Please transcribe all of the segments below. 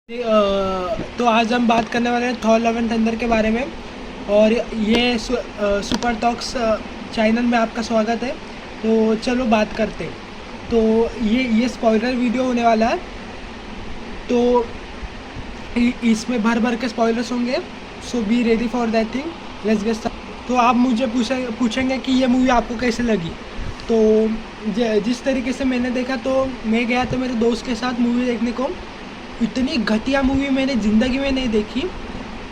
तो आज हम बात करने वाले हैं थॉर लव एंड थंडर के बारे में। और ये सुपर टॉक्स चैनल में आपका स्वागत है। तो चलो बात करते हैं। तो ये स्पॉइलर वीडियो होने वाला है। तो इसमें भर भर के स्पॉयलर्स होंगे, so be ready for that thing. Let's get start. तो आप मुझे पूछेंगे कि ये मूवी आपको कैसे लगी। तो जिस तरीके से मैंने देखा, तो मैं गया था मेरे दोस्त के साथ मूवी देखने को। इतनी घटिया मूवी मैंने ज़िंदगी में नहीं देखी।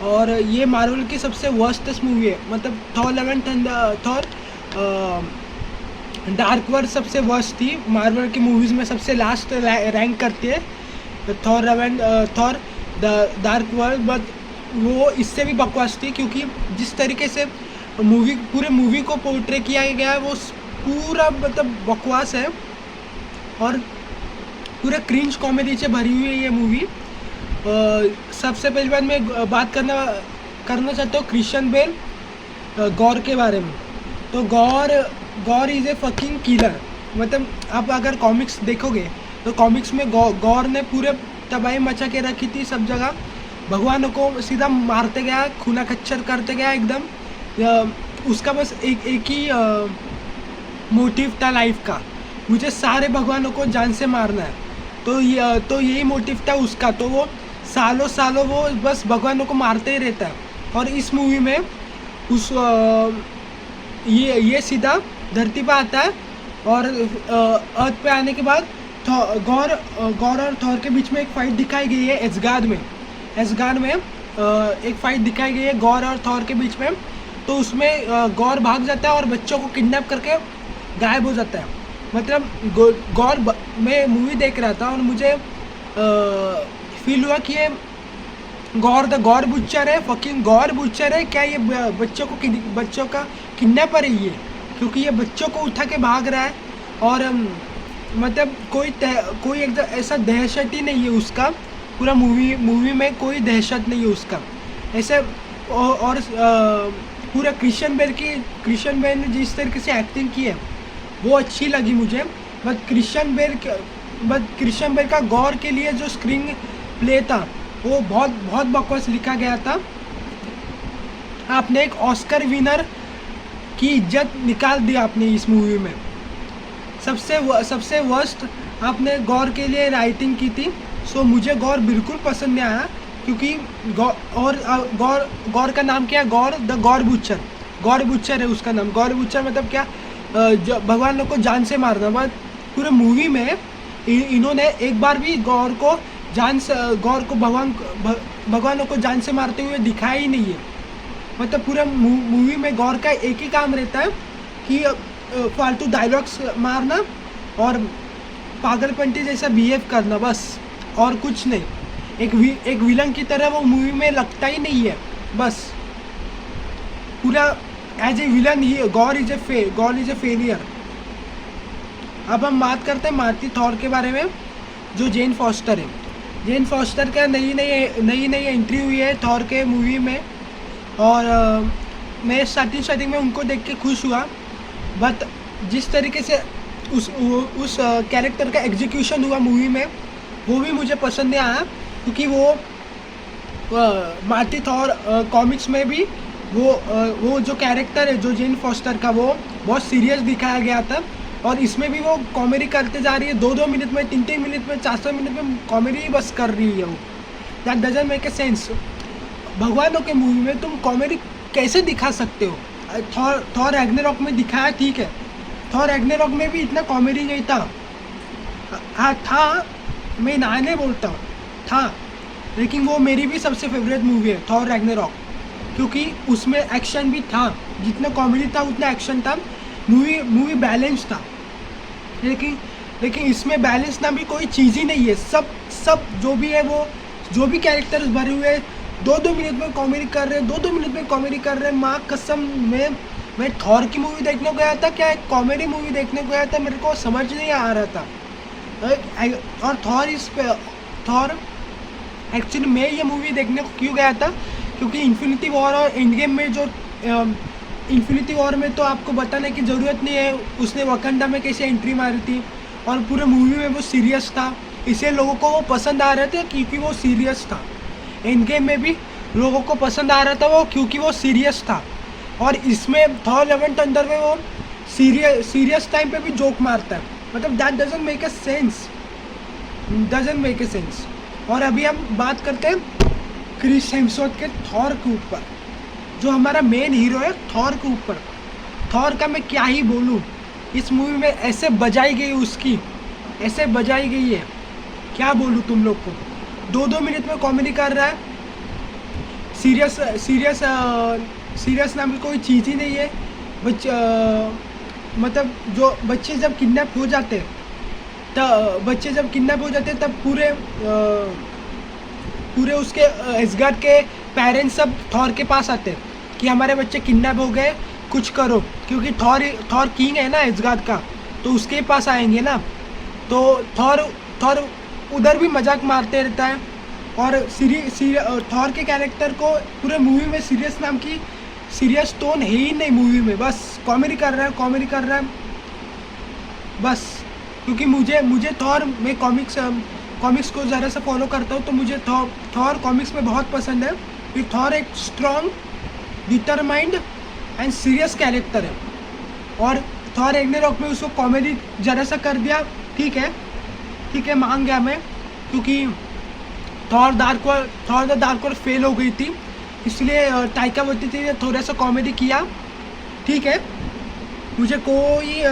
और ये मार्वल की सबसे वर्स्टेस्ट मूवी है। मतलब Thor love and Thor dark world सबसे वर्स्ट थी मार्वल की मूवीज़ में, सबसे लास्ट रैंक करती है Thor love and Thor the dark world. But वो इससे भी बकवास थी, क्योंकि जिस तरीके से पूरे मूवी को पोर्ट्रे किया गया है वो पूरा मतलब बकवास है। और पूरा क्रिंज कॉमेडी से भरी हुई है ये मूवी। सबसे पहली बात मैं बात करना चाहता हूँ क्रिश्चियन बेल गॉर के बारे में। तो gore is a fucking killer. मतलब आप अगर कॉमिक्स देखोगे तो कॉमिक्स में गॉर ने पूरे तबाही मचा के रखी थी सब जगह। भगवानों को सीधा मारते गया, खूना खच्चर करते गया एकदम। उसका बस एक ही मोटिव था लाइफ का, मुझे सारे भगवानों को जान से मारना है। तो यही मोटिव था उसका। तो वो सालों वो बस भगवानों को मारते ही रहता है। और इस मूवी में ये सीधा धरती पे आता है। और अर्थ पे आने के बाद गॉर और थॉर के बीच में एक फाइट दिखाई गई है एसगार्ड में। एक फाइट दिखाई गई है गॉर और थॉर के बीच में। तो उसमें गॉर भाग जाता है और बच्चों को किडनैप करके गायब हो जाता है। मतलब गॉर मैं मूवी देख रहा था और मुझे फील हुआ कि ये गॉर बुच्चर है, फकिंग गॉर बुच्चर है क्या ये बच्चों का किडनैपर है ये, क्योंकि ये बच्चों को उठा के भाग रहा है। और मतलब कोई एकदम ऐसा दहशत ही नहीं है उसका। पूरा मूवी में कोई दहशत नहीं है उसका ऐसे। और पूरा क्रिश्चियन बेल ने जिस तरीके से एक्टिंग की है वो अच्छी लगी मुझे। बट क्रिश्चियन बेल का गॉर के लिए जो स्क्रीन प्ले था वो बहुत बकवास लिखा गया था। आपने एक ऑस्कर विनर की इज्जत निकाल दी आपने इस मूवी में। सबसे वर्स्ट आपने गॉर के लिए राइटिंग की थी। सो मुझे गॉर बिल्कुल पसंद नहीं आया, क्योंकि गॉर का नाम क्या है? गॉर बुच्चर है उसका नाम। गॉर बुच्चर मतलब क्या? भगवानों को जान से मारना। बट पूरे मूवी में इन्होंने एक बार भी गॉर को भगवानों को जान से मारते हुए दिखाया ही नहीं है। मतलब पूरा मूवी में गॉर का एक ही काम रहता है कि फालतू डायलॉग्स मारना और पागलपंती जैसा बिहेव करना, बस और कुछ नहीं। एक विलन की तरह वो मूवी में लगता ही नहीं है। बस पूरा एज ए विलन ही गॉर इज ए फेलियर। अब हम बात करते हैं मार्टी थॉर के बारे में, जो जेन फॉस्टर है। जेन फॉस्टर का नई एंट्री हुई है थॉर के मूवी में। और मैं स्टार्टिंग में उनको देख के खुश हुआ। बट जिस तरीके से उस कैरेक्टर का एग्जीक्यूशन हुआ मूवी में, वो भी मुझे पसंद नहीं आया। क्योंकि वो मार्टी थॉर कॉमिक्स में भी वो जो कैरेक्टर है जो जेन फॉस्टर का, वो बहुत सीरियस दिखाया गया था। और इसमें भी वो कॉमेडी करते जा रही है। 2-2 मिनट में, 3-3 मिनट में, 400 मिनट में कॉमेडी ही बस कर रही है वो। That doesn't make a sense. भगवानों के मूवी में तुम कॉमेडी कैसे दिखा सकते हो? थॉर रैग्नारॉक में दिखाया, ठीक है। थॉर रैग्नारॉक में भी इतना कॉमेडी नहीं था। हाँ था, मैं ना नहीं बोलता था, लेकिन वो मेरी भी सबसे फेवरेट मूवी है थॉर रैग्नारॉक, क्योंकि उसमें एक्शन भी था। जितना कॉमेडी था उतना एक्शन था। मूवी बैलेंस था। लेकिन इसमें बैलेंस ना भी कोई चीज़ ही नहीं है। सब जो भी है, वो जो भी कैरेक्टर्स भरे हुए 2-2 मिनट में कॉमेडी कर रहे हैं, 2-2 मिनट में कॉमेडी कर रहे हैं। माँ कसम, मैं थॉर की मूवी देखने को गया था क्या एक कॉमेडी मूवी देखने को गया था? मेरे को समझ नहीं आ रहा था। और थॉर एक्चुअली मैं ये मूवी देखने को क्यों गया था, क्योंकि इन्फिनिटी वॉर और एंड गेम में जो इन्फिनिटी वॉर में तो आपको बताने की ज़रूरत नहीं है उसने वकंडा में कैसे एंट्री मारी थी। और पूरे मूवी में वो सीरियस था। इसे लोगों को वो पसंद आ रहे थे क्योंकि वो सीरियस था। एंड गेम में भी लोगों को पसंद आ रहा था वो क्योंकि वो सीरियस था। और इसमें थॉर लव एंड थंडर में वो सीरियस टाइम पे भी जोक मारता है। मतलब that doesn't make a sense. और अभी हम बात करते हैं क्रिस हेम्सवर्थ के थॉर के ऊपर, जो हमारा मेन हीरो है थॉर के ऊपर। थॉर का मैं क्या ही बोलूँ, इस मूवी में ऐसे बजाई गई है, क्या बोलूँ तुम लोग को। 2-2 मिनट में कॉमेडी कर रहा है। सीरियस नाम की कोई चीज़ ही नहीं है। मतलब जो बच्चे जब किडनैप हो जाते तब पूरे उसके एसगार्ड के पेरेंट्स सब थॉर के पास आते हैं कि हमारे बच्चे किडनैप हो गए, कुछ करो। क्योंकि थॉर किंग है ना एसगार्ड का, तो उसके पास आएंगे ना। तो थॉर उधर भी मजाक मारते रहता है। और थॉर के कैरेक्टर को पूरे मूवी में सीरियस टोन है ही नहीं मूवी में, बस कॉमेडी कर रहा है बस। क्योंकि मुझे थॉर में कॉमिक्स को ज़रा सा फॉलो करता हूँ, तो मुझे थॉर कॉमिक्स में बहुत पसंद है कि थॉर एक strong, determined and serious character है। और थॉर रैग्नारोक में उसको कॉमेडी ज़रा सा कर दिया, ठीक है मान गया मैं। क्योंकि Thor the dark world fail हो गई थी, इसलिए टाइका वाइटिटी ने थोड़ा सा कॉमेडी किया, ठीक है। मुझे कोई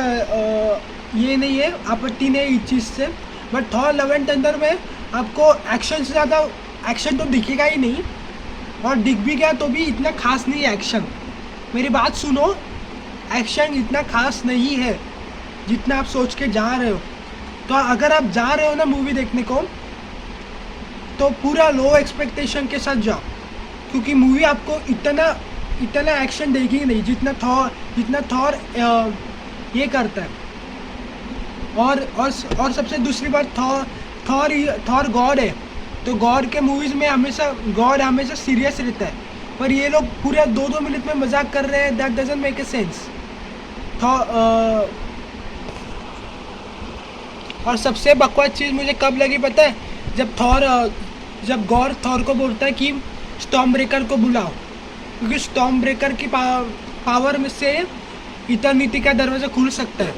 ये नहीं है, आपत्ति नहीं इस चीज़ से। But Thor love and thunder में आपको एक्शन से ज़्यादा एक्शन तो दिखेगा ही नहीं, और दिख भी गया तो भी इतना खास नहीं है एक्शन। मेरी बात सुनो, एक्शन इतना खास नहीं है जितना आप सोच के जा रहे हो। तो अगर आप जा रहे हो ना मूवी देखने को, तो पूरा लो एक्सपेक्टेशन के साथ जाओ, क्योंकि मूवी आपको इतना एक्शन देगी नहीं जितना थॉर ये करता है। और सबसे दूसरी बात, थॉर गॉड है, तो गॉड के मूवीज़ में हमेशा सीरियस रहता है। पर ये लोग पूरे 2-2 मिनट में मजाक कर रहे हैं, that doesn't make a sense. और सबसे बकवास चीज़ मुझे कब लगी पता है, जब गॉड थॉर को बोलता है कि स्टॉर्म ब्रेकर को बुलाओ, क्योंकि स्टॉर्म ब्रेकर की पावर में से इटर्निटी का दरवाज़ा खुल सकता है।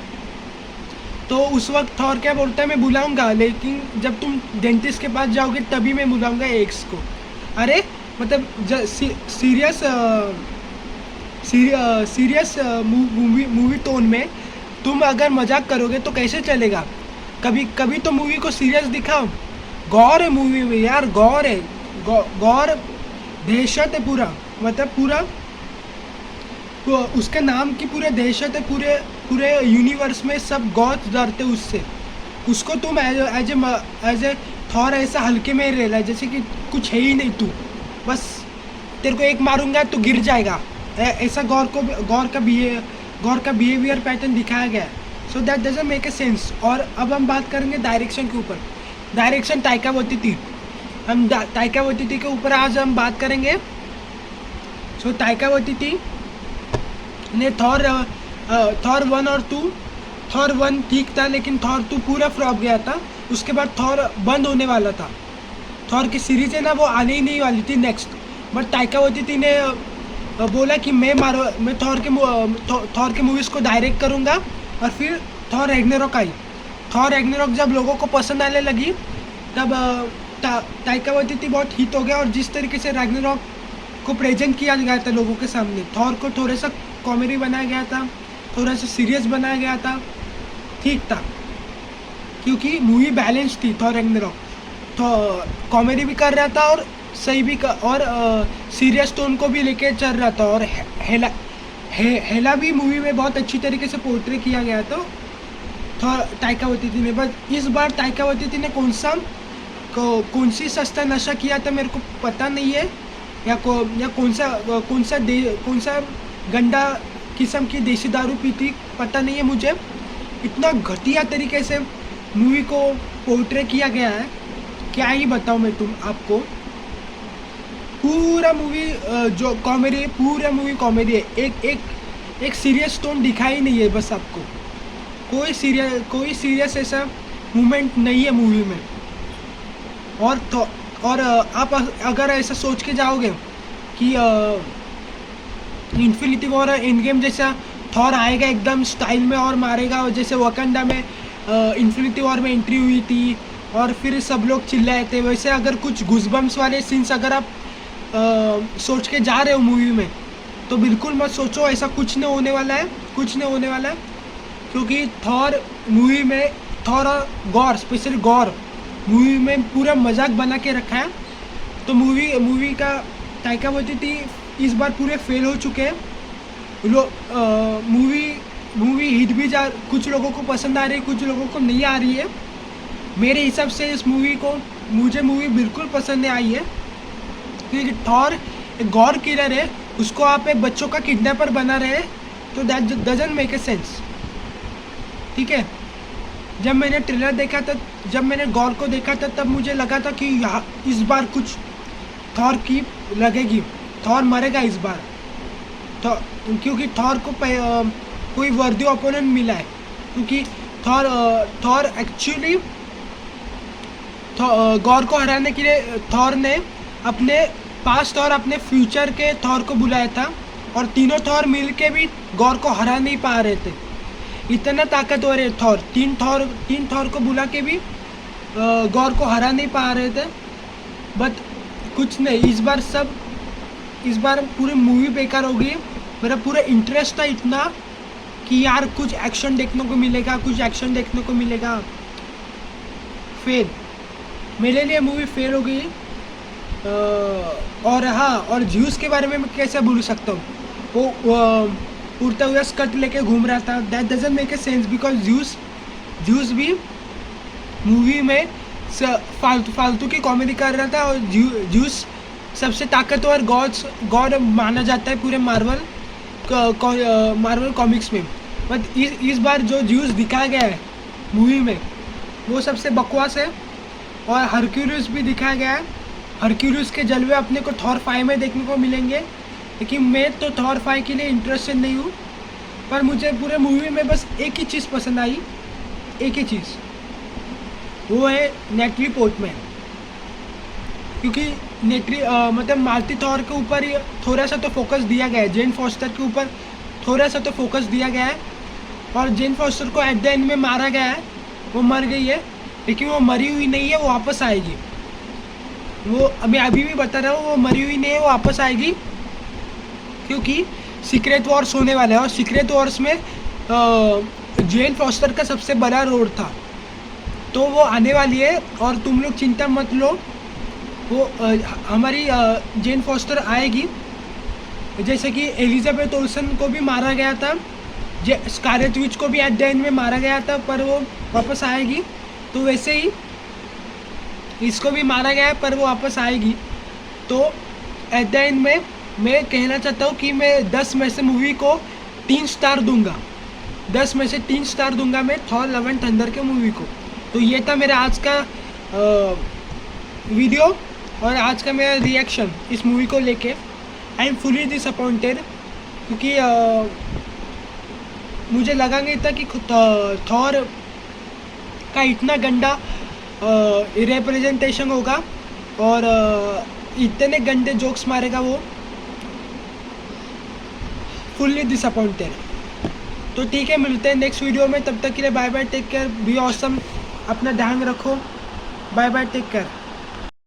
तो उस वक्त थॉर क्या बोलता है, मैं बुलाऊंगा, लेकिन जब तुम डेंटिस्ट के पास जाओगे तभी मैं बुलाऊंगा एक्स को। अरे मतलब सीरियस मूवी टोन में तुम अगर मजाक करोगे तो कैसे चलेगा। कभी तो मूवी को सीरियस दिखाओ। गौर है मूवी में यार, गौर है, गौर दहशत है पूरा, मतलब पूरा उसके नाम की पूरे दहशत है। पूरे यूनिवर्स में सब गॉड डरते उससे। उसको तुम एज ए थॉर ऐसा हल्के में रह रहा है जैसे कि कुछ है ही नहीं, तू बस तेरे को एक मारूंगा तो गिर जाएगा, ऐसा गौर का बिहेवियर पैटर्न दिखाया गया है। So that doesn't make a sense. और अब हम बात करेंगे डायरेक्शन के ऊपर। डायरेक्शन टाइका वाइटिटी, हम टाइका वाइटिटी के ऊपर आज हम बात करेंगे। सो टाइका वाइटिटी ने थॉर 1 और 2, थॉर 1 ठीक था लेकिन थॉर 2 पूरा फ्लॉप गया था। उसके बाद थॉर बंद होने वाला था, थॉर की सीरीज है ना वो आने ही नहीं वाली थी नेक्स्ट। बट टाइका वाइटिटी ने बोला कि मैं थॉर के मूवीज़ को डायरेक्ट करूँगा। और फिर थॉर रैग्नारोक आई। थॉर रैग्नारोक जब लोगों को पसंद आने लगी तब टाइका वाइटिटी बहुत हिट हो गया। और जिस तरीके से रैग्नारोक को प्रेजेंट किया गया था लोगों के सामने, थॉर को थोड़ा सा कॉमेडी बनाया गया था, थोड़ा सा सीरियस बनाया गया था, ठीक था, क्योंकि मूवी बैलेंस थी। थॉर रैग्नारोक तो कॉमेडी भी कर रहा था और सही भी और सीरियस टोन को भी लेके चल रहा था। और हेला भी मूवी में बहुत अच्छी तरीके से पोर्ट्रे किया गया था टाइका वाइटिटी ने। बस इस बार टाइका वाइटिटी ने कौन सी सस्ता नशा किया था मेरे को पता नहीं है, या कौन सा गंदा किस्म की देसी दारू पी थी पता नहीं है मुझे। इतना घटिया तरीके से मूवी को पोर्ट्रे किया गया है, क्या ही बताऊँ मैं आपको। पूरा मूवी जो कॉमेडी, पूरा मूवी कॉमेडी है। एक सीरियस टोन दिखाई नहीं है बस आपको, कोई सीरियस ऐसा मोमेंट नहीं है मूवी में। और आप अगर ऐसा सोच के जाओगे कि इन्फिनिटी वॉर और एंड गेम जैसा थॉर आएगा एकदम स्टाइल में और मारेगा, और जैसे वकंडा में इन्फिनिटी वॉर में एंट्री हुई थी और फिर सब लोग चिल्लाए थे, वैसे अगर कुछ गुज़बम्स वाले सीन्स अगर आप सोच के जा रहे हो मूवी में, तो बिल्कुल मत सोचो, ऐसा कुछ नहीं होने वाला है, कुछ नहीं होने वाला है। क्योंकि थॉर मूवी में, थॉर और गॉर, स्पेशली गॉर मूवी में पूरा मजाक बना के रखा है। तो मूवी का ताइका वाइटिटी इस बार पूरे फेल हो चुके हैं। मूवी हिट भी कुछ लोगों को पसंद आ रही है, कुछ लोगों को नहीं आ रही है। मेरे हिसाब से इस मूवी को, मुझे मूवी बिल्कुल पसंद नहीं आई है, क्योंकि थॉर एक गॉर किलर है, उसको आप एक बच्चों का किडनैपर बना रहे हैं, तो that doesn't make a sense. ठीक है, जब मैंने ट्रेलर देखा था, जब मैंने गॉर को देखा था, तब मुझे लगा था कि यहाँ इस बार कुछ थॉर की लगेगी, थॉर मरेगा इस बार, तो क्योंकि थॉर को कोई वर्दी ओपोनेंट मिला है। क्योंकि थॉर एक्चुअली गॉर को हराने के लिए थॉर ने अपने पास्ट और अपने फ्यूचर के थॉर को बुलाया था, और तीनों थॉर मिलके भी गॉर को हरा नहीं पा रहे थे। इतना ताकतवर है थॉर, तीन थॉर को बुला के भी गॉर को हरा नहीं पा रहे थे। बट कुछ नहीं, इस बार पूरी मूवी बेकार हो गई। मेरा पूरा इंटरेस्ट था इतना कि यार कुछ एक्शन देखने को मिलेगा, कुछ एक्शन देखने को मिलेगा। फेल, मेरे लिए मूवी फेल हो गई। और हाँ, और ज्यूस के बारे में मैं कैसे भूल सकता हूँ, वो उड़ता हुआ स्कर्ट लेके घूम रहा था, that doesn't make a sense, because juice भी मूवी में फालतू की कॉमेडी कर रहा था। और ज्यूस सबसे ताकतवर गॉड माना जाता है पूरे मार्वल कॉमिक्स में। बट इस बार जो ज्यूस दिखाया गया है मूवी में, वो सबसे बकवास है। और हरक्यूलिस भी दिखाया गया है, हरक्यूलिस के जलवे अपने को थॉर 5 में देखने को मिलेंगे, लेकिन मैं तो थॉर 5 के लिए इंटरेस्टेड नहीं हूँ। पर मुझे पूरे मूवी में बस एक ही चीज़ पसंद आई, एक ही चीज़, वो है नेटली पोर्टमैन। क्योंकि मतलब मालती थॉर के ऊपर थोड़ा सा तो फोकस दिया गया है, जेन फॉस्टर के ऊपर थोड़ा सा तो फोकस दिया गया है, और जेन फॉस्टर को एट द एंड में मारा गया है, वो मर गई है, लेकिन वो मरी हुई नहीं है, वो वापस आएगी। वो मैं अभी भी बता रहा हूँ, वो मरी हुई नहीं है, वो वापस आएगी, क्योंकि सीक्रेट वॉर्स होने वाला है। और सीक्रेट वॉर्स में जेन फॉस्टर का सबसे बड़ा रोल था, तो वो आने वाली है। और तुम लोग चिंता मत लो, वो हमारी जेन फॉस्टर आएगी। जैसे कि एलिजाबेथ ओल्सन को भी मारा गया था, स्कारलेट विच को भी एट द एंड में मारा गया था, पर वो वापस आएगी। तो वैसे ही इसको भी मारा गया है, पर वो वापस आएगी। तो एट द एंड में मैं कहना चाहता हूँ कि मैं 10 में से मूवी को 3 स्टार दूंगा, 10 में से 3 स्टार दूंगा मैं थॉर लव एंड थंडर के मूवी को। तो ये था मेरा आज का वीडियो और आज का मेरा रिएक्शन इस मूवी को लेके। आई एम फुली डिसअपॉइंटेड, क्योंकि मुझे लगा नहीं था कि थॉर का इतना गंदा रिप्रेजेंटेशन होगा और इतने गंदे जोक्स मारेगा वो। Fully disappointed. तो ठीक है, मिलते हैं नेक्स्ट वीडियो में, तब तक के लिए bye bye, take care, be awesome, अपना ध्यान रखो, बाय बाय, टेक केयर।